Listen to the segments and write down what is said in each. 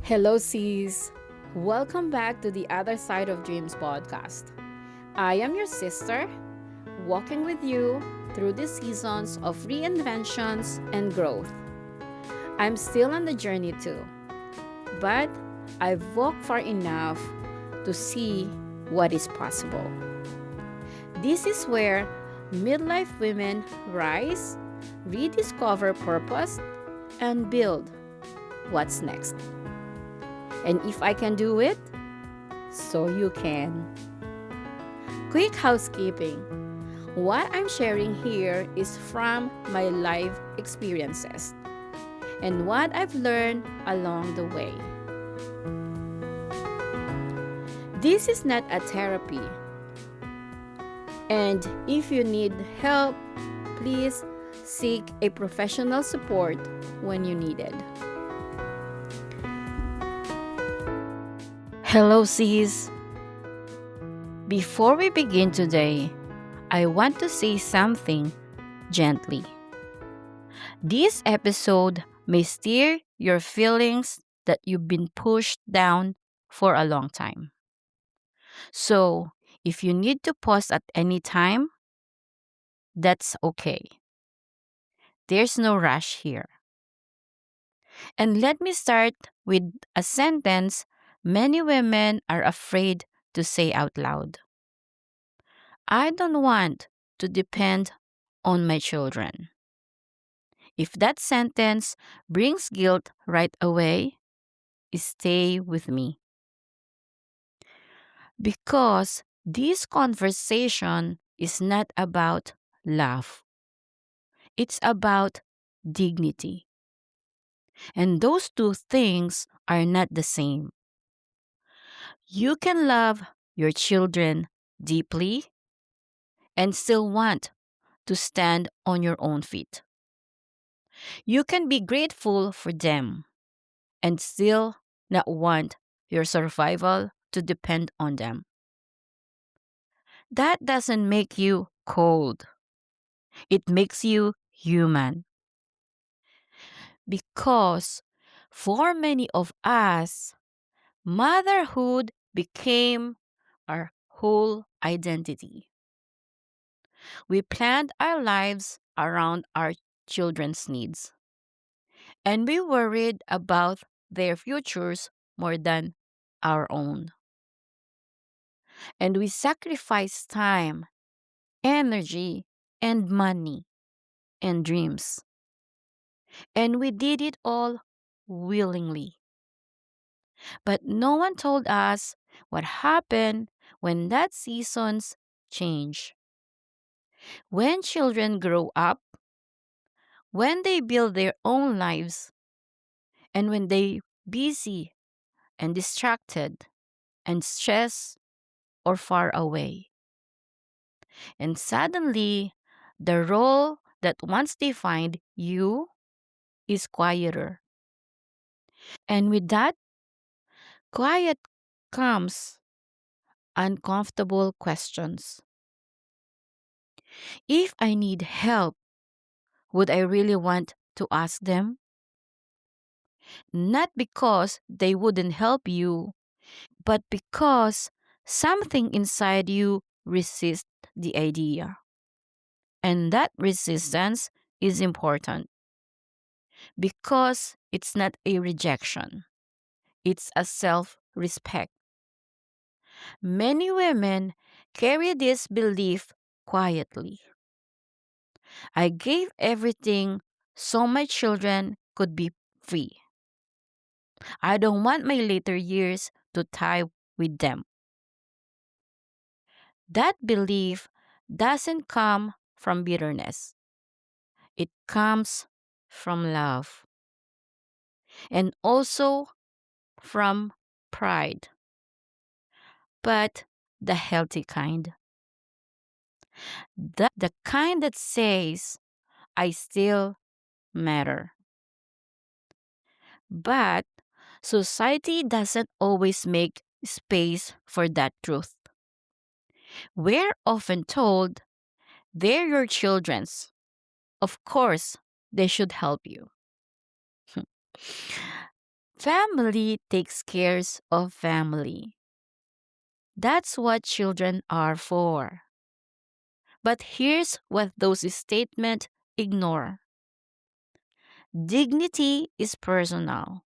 Hello, Cs. Welcome back to the Other Side of Dreams podcast. I am your sister, walking with you through the seasons of reinventions and growth. I'm still on the journey too, but I've walked far enough to see what is possible. This is where midlife women rise, rediscover purpose, and build what's next. And if I can do it, so you can. Quick housekeeping. What I'm sharing here is from my life experiences and what I've learned along the way. This is not a therapy. And if you need help, please seek a professional support when you need it. Hello, Cs. Before we begin today, I want to say something gently. This episode may stir your feelings that you've been pushed down for a long time. So, if you need to pause at any time, that's okay. There's no rush here. And let me start with a sentence many women are afraid to say out loud. I don't want to depend on my children. If that sentence brings guilt right away, stay with me. Because this conversation is not about love, it's about dignity. And those two things are not the same. You can love your children deeply and still want to stand on your own feet. You can be grateful for them and still not want your survival to depend on them. That doesn't make you cold. It makes you human. Because for many of us, motherhood became our whole identity. We planned our lives around our children's needs, and we worried about their futures more than our own. And we sacrificed time, energy, and money and dreams. And we did it all willingly. But no one told us what happened when that seasons change. When children grow up, when they build their own lives, and when they busy and distracted and stressed or far away. And suddenly, the role that once defined you is quieter. And with that quiet comes uncomfortable questions. If I need help, would I really want to ask them? Not because they wouldn't help you, but because something inside you resists the idea. And that resistance is important because it's not a rejection, it's a self respect. Many women carry this belief quietly. I gave everything so my children could be free. I don't want my later years to tie with them. That belief doesn't come from bitterness, it comes from love and also from pride, but the healthy kind. The kind that says, I still matter. But society doesn't always make space for that truth. We're often told they're your children's. Of course, they should help you. Family takes care of family. That's what children are for. But here's what those statements ignore. Dignity is personal,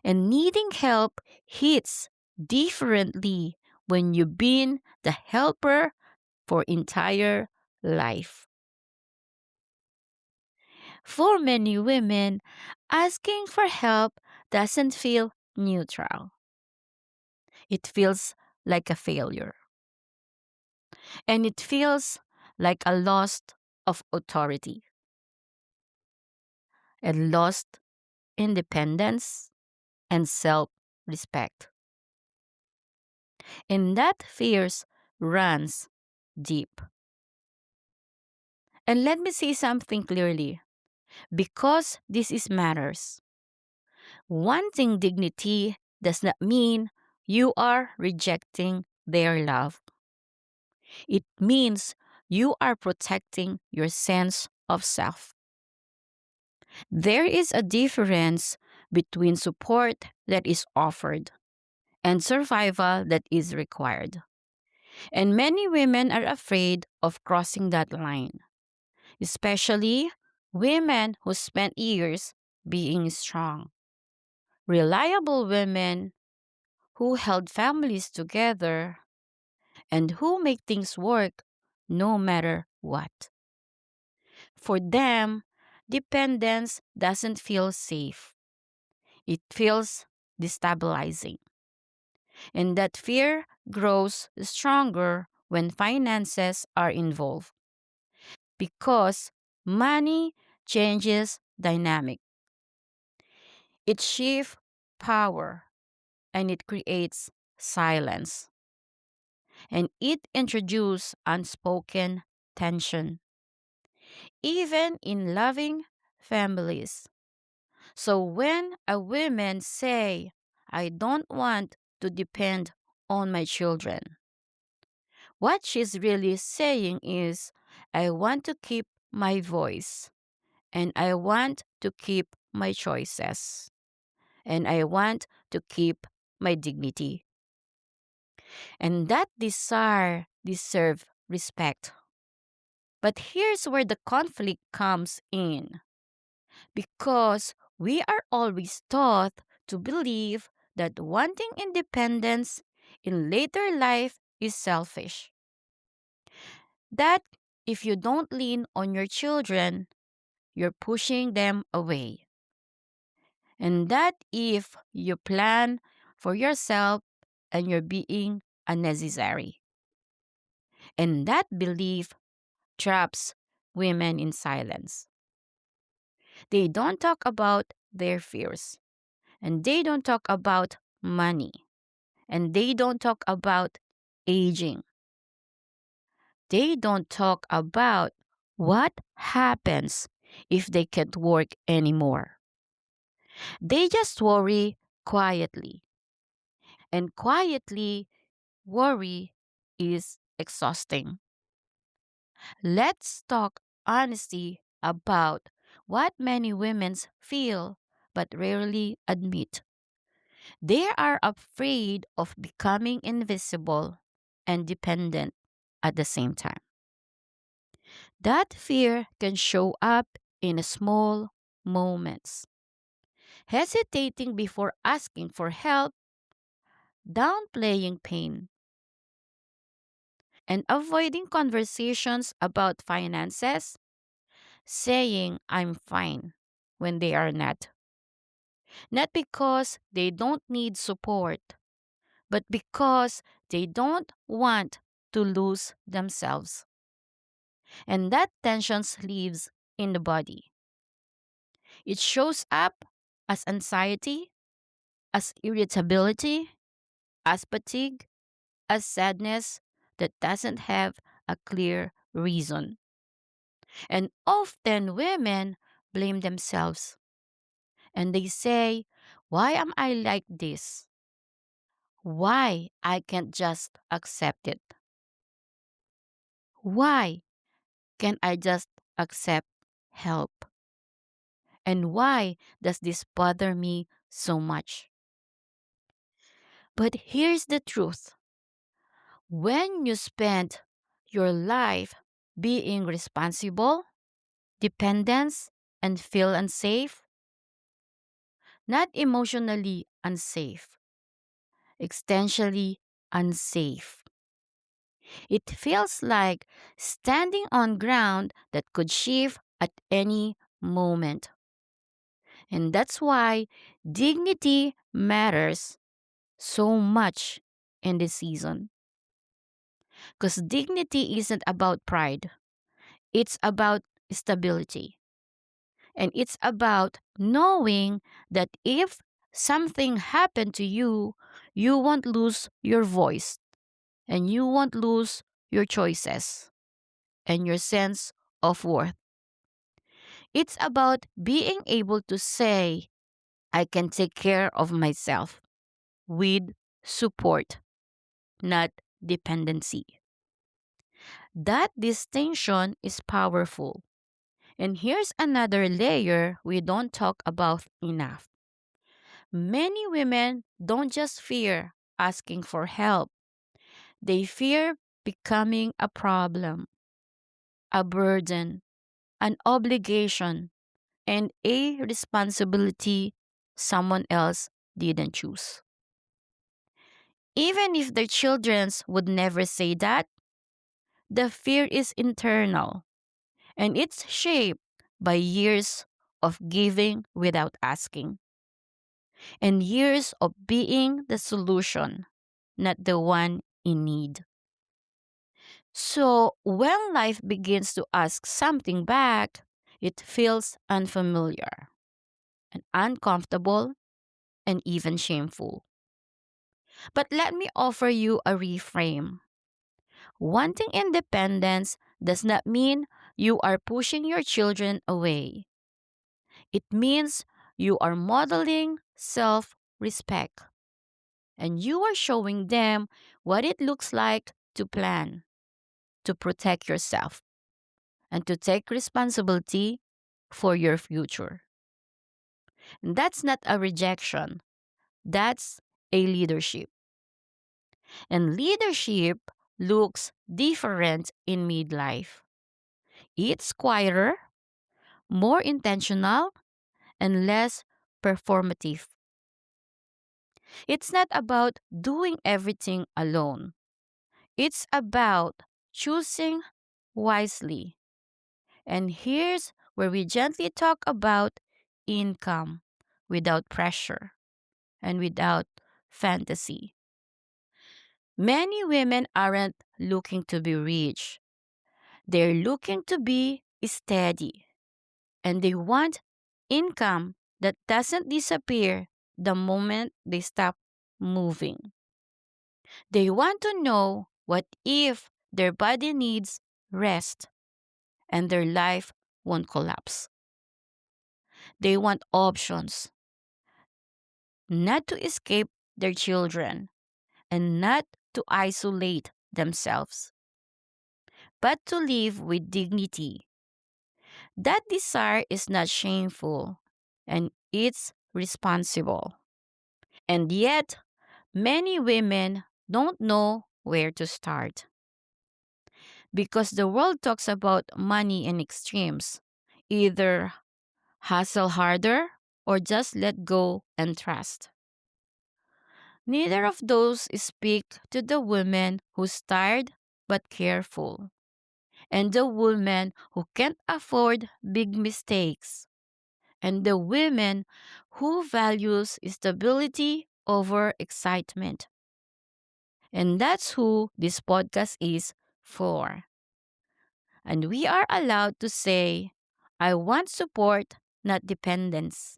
and needing help hits differently when you've been the helper for entire life. For many women, asking for help doesn't feel neutral. It feels like a failure. And it feels like a loss of authority, a lost independence, and self respect. And that fears runs deep. And let me say something clearly because this is matters. Wanting dignity does not mean you are rejecting their love. It means you are protecting your sense of self. There is a difference between support that is offered and survival that is required. And many women are afraid of crossing that line, especially women who spent years being strong. Reliable women who held families together and who make things work no matter what. For them, dependence doesn't feel safe. It feels destabilizing. And that fear grows stronger when finances are involved because money changes dynamic. It shifts power and it creates silence. And it introduces unspoken tension, even in loving families. So when a woman say, I don't want to depend on my children, what she's really saying is, I want to keep my voice and I want to keep my choices and I want to keep my dignity. And that desire deserves respect. But here's where the conflict comes in. Because we are always taught to believe that wanting independence in later life is selfish. That if you don't lean on your children, you're pushing them away. And that if you plan for yourself and you're being unnecessary. And that belief traps women in silence. They don't talk about their fears. And they don't talk about money. And they don't talk about aging. They don't talk about what happens if they can't work anymore. They just worry quietly. And quietly, worry is exhausting. Let's talk honesty about what many women feel but rarely admit. They are afraid of becoming invisible and dependent at the same time. That fear can show up in small moments. Hesitating before asking for help, downplaying pain, and avoiding conversations about finances, saying I'm fine when they are not. Not because they don't need support, but because they don't want to lose themselves. And that tension lives in the body. It shows up as anxiety, as irritability, as fatigue, as sadness that doesn't have a clear reason. And often women blame themselves and they say, why am I like this? Why I can't just accept it? Why can't I just accept help? And why does this bother me so much. But here's the truth: when you spend your life being responsible, dependent, and feel unsafe, not emotionally unsafe, existentially unsafe. It feels like standing on ground that could shift at any moment. And that's why dignity matters so much in this season. Because dignity isn't about pride, it's about stability. And it's about knowing that if something happened to you, you won't lose your voice and you won't lose your choices and your sense of worth. It's about being able to say, I can take care of myself with support, not dependency. That distinction is powerful. And here's another layer we don't talk about enough. Many women don't just fear asking for help, they fear becoming a problem, a burden, an obligation, and a responsibility someone else didn't choose. Even if their children would never say that, the fear is internal and it's shaped by years of giving without asking and years of being the solution, not the one in need. So when life begins to ask something back, it feels unfamiliar and uncomfortable and even shameful. But let me offer you a reframe. Wanting independence does not mean you are pushing your children away. It means you are modeling self respect and you are showing them what it looks like to plan, to protect yourself, and to take responsibility for your future. And that's not a rejection, that's a leadership. And leadership looks different in midlife. It's quieter, more intentional, and less performative. It's not about doing everything alone. It's about choosing wisely. And here's where we gently talk about income without pressure and without fantasy. Many women aren't looking to be rich, they're looking to be steady. And they want income that doesn't disappear the moment they stop moving. They want to know what if their body needs rest and their life won't collapse. They want options, not to escape their children and not to isolate themselves, but to live with dignity. That desire is not shameful and it's responsible. And yet, many women don't know where to start because the world talks about money in extremes. Either hustle harder or just let go and trust. Neither of those speak to the woman who's tired but careful, and the woman who can't afford big mistakes, and the women who values stability over excitement. And that's who this podcast is for. And we are allowed to say, I want support, not dependence.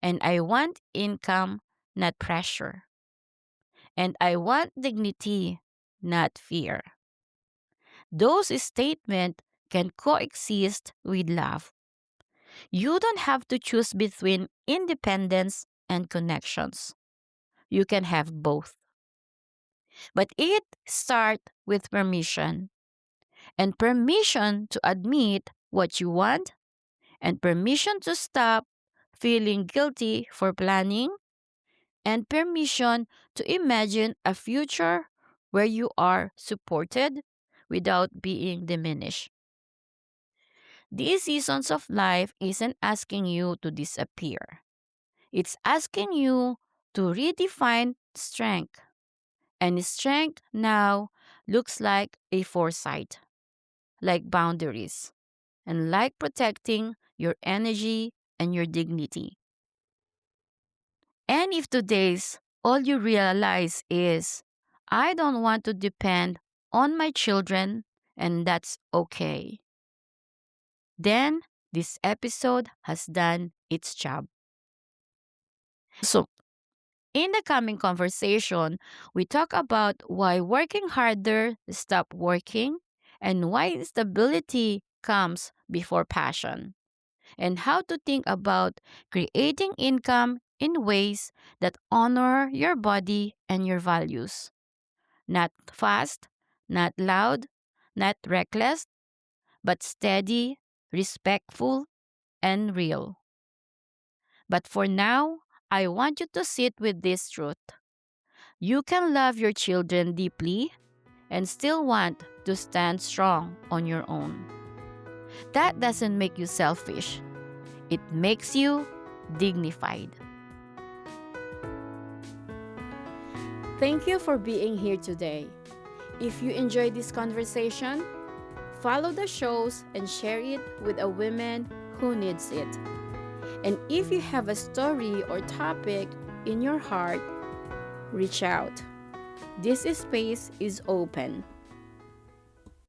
And I want income, not pressure. And I want dignity, not fear. Those statements can coexist with love. You don't have to choose between independence and connections. You can have both. But it starts with permission and permission to admit what you want and permission to stop feeling guilty for planning and permission to imagine a future where you are supported without being diminished. These seasons of life isn't asking you to disappear. It's asking you to redefine strength. And strength now looks like a foresight, like boundaries, and like protecting your energy and your dignity. And if today's all you realize is, I don't want to depend on my children, and that's okay, then this episode has done its job. So, in the coming conversation, we talk about why working harder stop working and why stability comes before passion, and how to think about creating income in ways that honor your body and your values. Not fast, not loud, not reckless, but steady, respectful, and real. But for now, I want you to sit with this truth. You can love your children deeply and still want to stand strong on your own. That doesn't make you selfish, it makes you dignified. Thank you for being here today. If you enjoyed this conversation, follow the shows and share it with a woman who needs it. And if you have a story or topic in your heart, reach out. This space is open.